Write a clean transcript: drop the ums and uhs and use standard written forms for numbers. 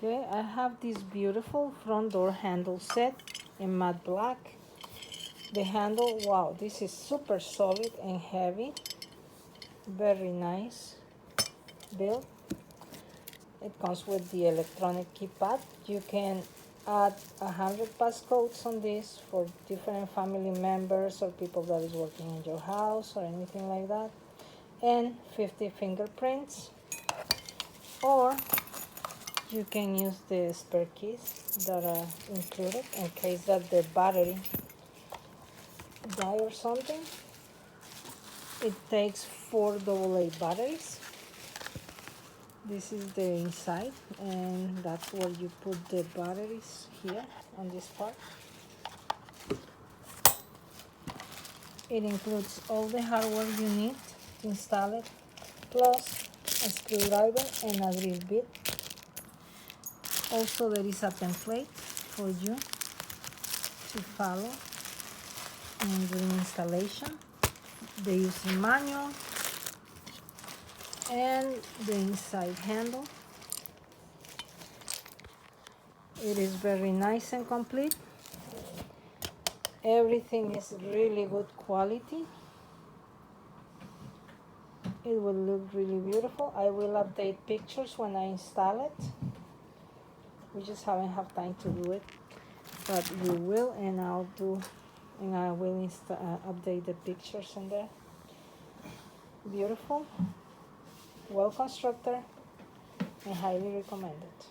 Okay, I have this beautiful front door handle set in matte black. The handle, wow, this is super solid and heavy. Very nice build. It comes with the electronic keypad. You can add 100 passcodes on this for different family members or people that is working in your house or anything like that. And 50 fingerprints. Or you can use the spare keys that are included in case that the battery die or something. It takes 4 AA batteries. This is the inside, and that's where you put the batteries here on this part. It includes all the hardware you need to install it, plus a screwdriver and a drill bit. Also, there is a template for you to follow in the installation, the user manual, and the inside handle. It is very nice and complete. Everything is really good quality. It will look really beautiful. I will update pictures when I install it. We just haven't had time to do it, but we will, and I will update the pictures in there. Beautiful, well constructed, and highly recommended.